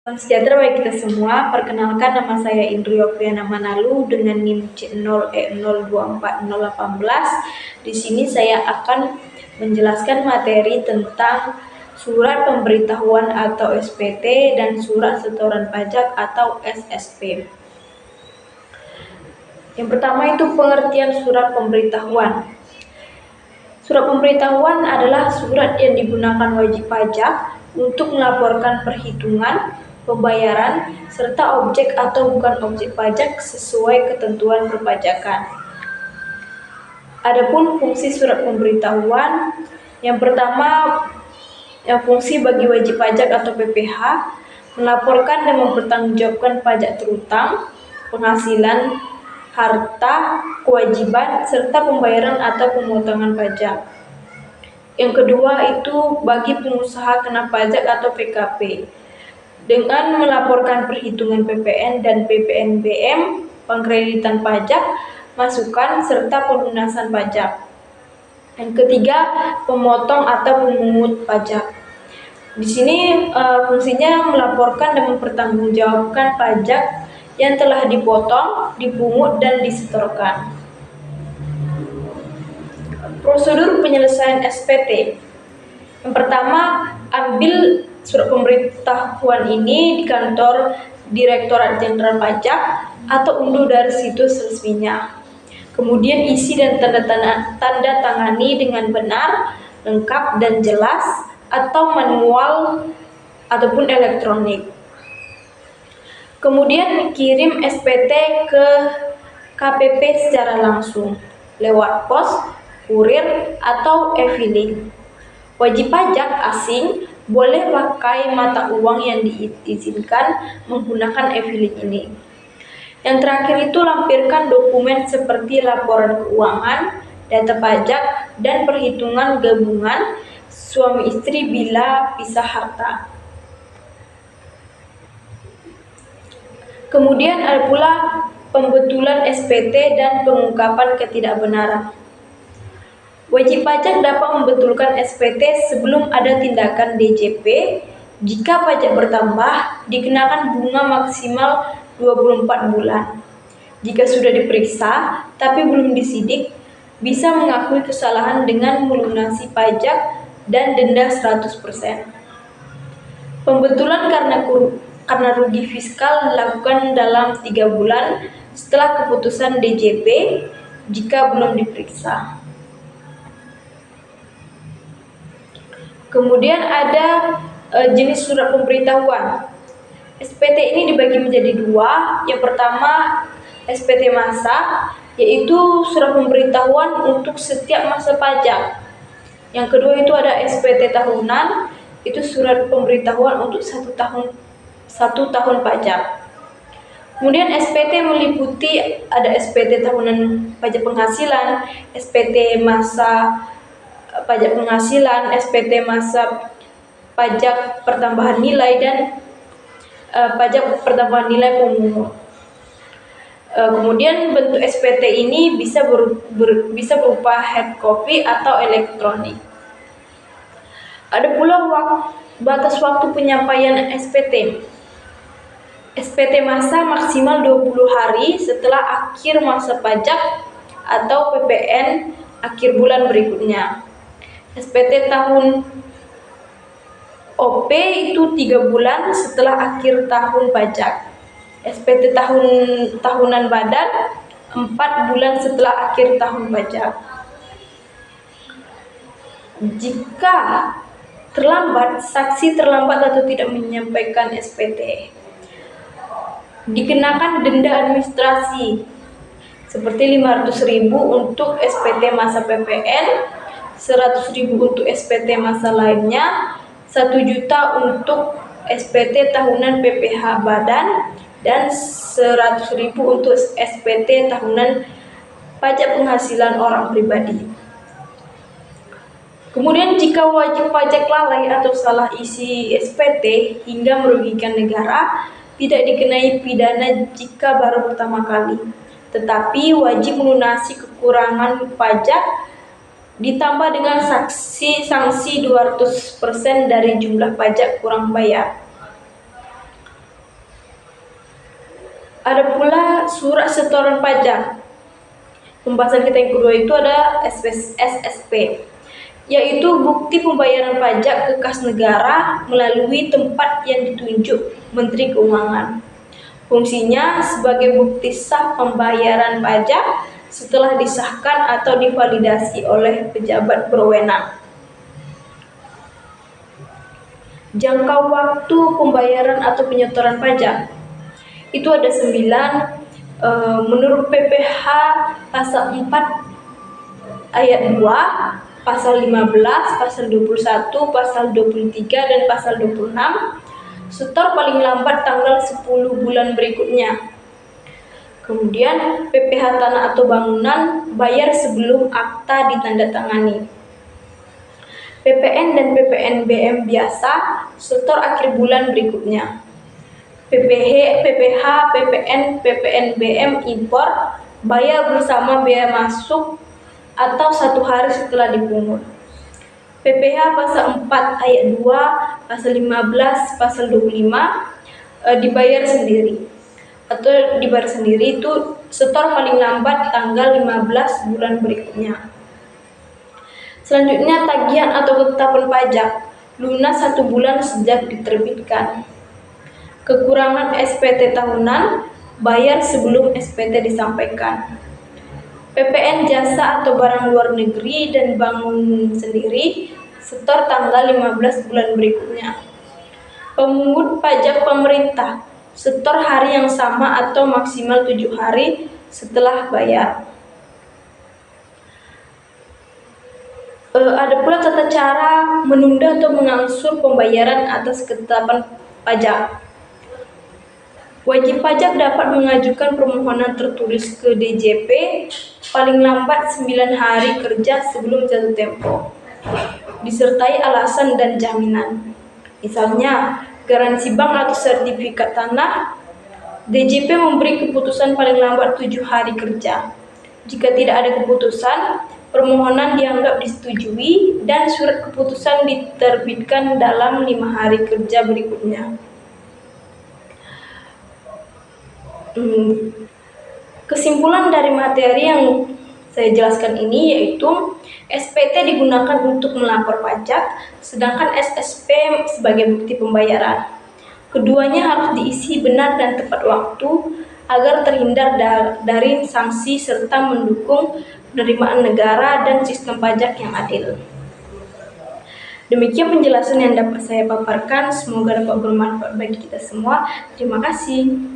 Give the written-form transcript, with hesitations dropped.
Salam sejahtera bagi kita semua. Perkenalkan, nama saya Indri Yopriana Manalu dengan NIM C0E024018. Di sini saya akan menjelaskan materi tentang surat pemberitahuan atau SPT dan surat setoran pajak atau SSP. Yang pertama itu pengertian surat pemberitahuan. Surat pemberitahuan adalah surat yang digunakan wajib pajak untuk melaporkan perhitungan, pembayaran, serta objek atau bukan objek pajak sesuai ketentuan perpajakan. Adapun fungsi surat pemberitahuan, yang pertama, fungsi bagi wajib pajak atau PPH, melaporkan dan mempertanggungjawabkan pajak terutang, penghasilan, harta, kewajiban, serta pembayaran atau pemotongan pajak. Yang kedua itu bagi pengusaha kena pajak atau PKP, dengan melaporkan perhitungan PPN dan PPNBM, pengkreditan pajak, masukan, serta pelunasan pajak. Yang ketiga, pemotong atau pemungut pajak. Di sini fungsinya melaporkan dan mempertanggungjawabkan pajak yang telah dipotong, dipungut, dan disetorkan. Prosedur penyelesaian SPT. Yang pertama, ambil surat pemberitahuan ini di kantor Direktorat Jenderal Pajak atau unduh dari situs resminya. Kemudian isi dan tanda tangani dengan benar, lengkap dan jelas, atau manual ataupun elektronik. Kemudian kirim SPT ke KPP secara langsung lewat pos, kurir, atau e-filing. Wajib pajak asing boleh pakai mata uang yang diizinkan menggunakan e-filing ini. Yang terakhir itu lampirkan dokumen seperti laporan keuangan, data pajak, dan perhitungan gabungan suami istri bila pisah harta. Kemudian ada pula pembetulan SPT dan pengungkapan ketidakbenaran. Wajib pajak dapat membetulkan SPT sebelum ada tindakan DJP. Jika pajak bertambah, dikenakan bunga maksimal 24 bulan. Jika sudah diperiksa tapi belum disidik, bisa mengakui kesalahan dengan melunasi pajak dan denda 100%. Pembetulan karena rugi fiskal dilakukan dalam 3 bulan setelah keputusan DJP jika belum diperiksa. Kemudian ada jenis surat pemberitahuan. SPT ini dibagi menjadi dua. Yang pertama, SPT masa, yaitu surat pemberitahuan untuk setiap masa pajak. Yang kedua itu ada SPT tahunan, itu surat pemberitahuan untuk satu tahun pajak. Kemudian SPT meliputi ada SPT tahunan pajak penghasilan, SPT masa pajak penghasilan, SPT masa pajak pertambahan nilai, dan pajak pertambahan nilai pemungut. Kemudian bentuk SPT ini bisa berupa hard copy atau elektronik. Ada pula batas waktu penyampaian SPT. SPT masa maksimal 20 hari setelah akhir masa pajak atau PPN akhir bulan berikutnya. SPT tahun OP itu 3 bulan setelah akhir tahun pajak. SPT tahunan badan 4 bulan setelah akhir tahun pajak. Jika terlambat, saksi terlambat atau tidak menyampaikan SPT, dikenakan denda administrasi seperti 500.000 untuk SPT masa PPN, 100.000 untuk SPT masa lainnya, 1 juta untuk SPT tahunan PPH badan, dan 100.000 untuk SPT tahunan pajak penghasilan orang pribadi. Kemudian jika wajib pajak lalai atau salah isi SPT hingga merugikan negara, tidak dikenai pidana jika baru pertama kali, tetapi wajib melunasi kekurangan pajak ditambah dengan sanksi 200% dari jumlah pajak kurang bayar. Ada pula surat setoran pajak. Pembahasan kita yang kedua itu ada SSP, yaitu bukti pembayaran pajak ke kas negara melalui tempat yang ditunjuk Menteri Keuangan. Fungsinya sebagai bukti sah pembayaran pajak setelah disahkan atau divalidasi oleh pejabat berwenang. Jangka waktu pembayaran atau penyetoran pajak itu ada 9. Menurut PPh pasal 4 ayat 2, pasal 15, pasal 21, pasal 23, dan pasal 26, setor paling lambat tanggal 10 bulan berikutnya. Kemudian PPh tanah atau bangunan bayar sebelum akta ditandatangani. PPN dan PPNBM biasa setor akhir bulan berikutnya. PPH, PPN, PPNBM impor bayar bersama biaya masuk atau 1 hari setelah dipungut. PPh pasal 4 ayat 2, pasal 15, pasal 25 dibayar sendiri. Atau dibayar sendiri itu setor paling lambat tanggal 15 bulan berikutnya. Selanjutnya tagihan atau ketetapan pajak lunas 1 bulan sejak diterbitkan. Kekurangan SPT tahunan bayar sebelum SPT disampaikan. PPN jasa atau barang luar negeri dan bangun sendiri setor tanggal 15 bulan berikutnya. Pemungut pajak pemerintah setor hari yang sama atau maksimal 7 hari setelah bayar. Ada pula tata cara menunda atau mengangsur pembayaran atas ketetapan pajak. Wajib pajak dapat mengajukan permohonan tertulis ke DJP paling lambat 9 hari kerja sebelum jatuh tempo, disertai alasan dan jaminan. Misalnya, garansi bank atau sertifikat tanah, DJP memberi keputusan paling lambat 7 hari kerja. Jika tidak ada keputusan, permohonan dianggap disetujui dan surat keputusan diterbitkan dalam 5 hari kerja berikutnya. Kesimpulan dari materi yang saya jelaskan ini yaitu SPT digunakan untuk melapor pajak, sedangkan SSP sebagai bukti pembayaran. Keduanya harus diisi benar dan tepat waktu agar terhindar dari sanksi serta mendukung penerimaan negara dan sistem pajak yang adil. Demikian penjelasan yang dapat saya paparkan, semoga dapat bermanfaat bagi kita semua. Terima kasih.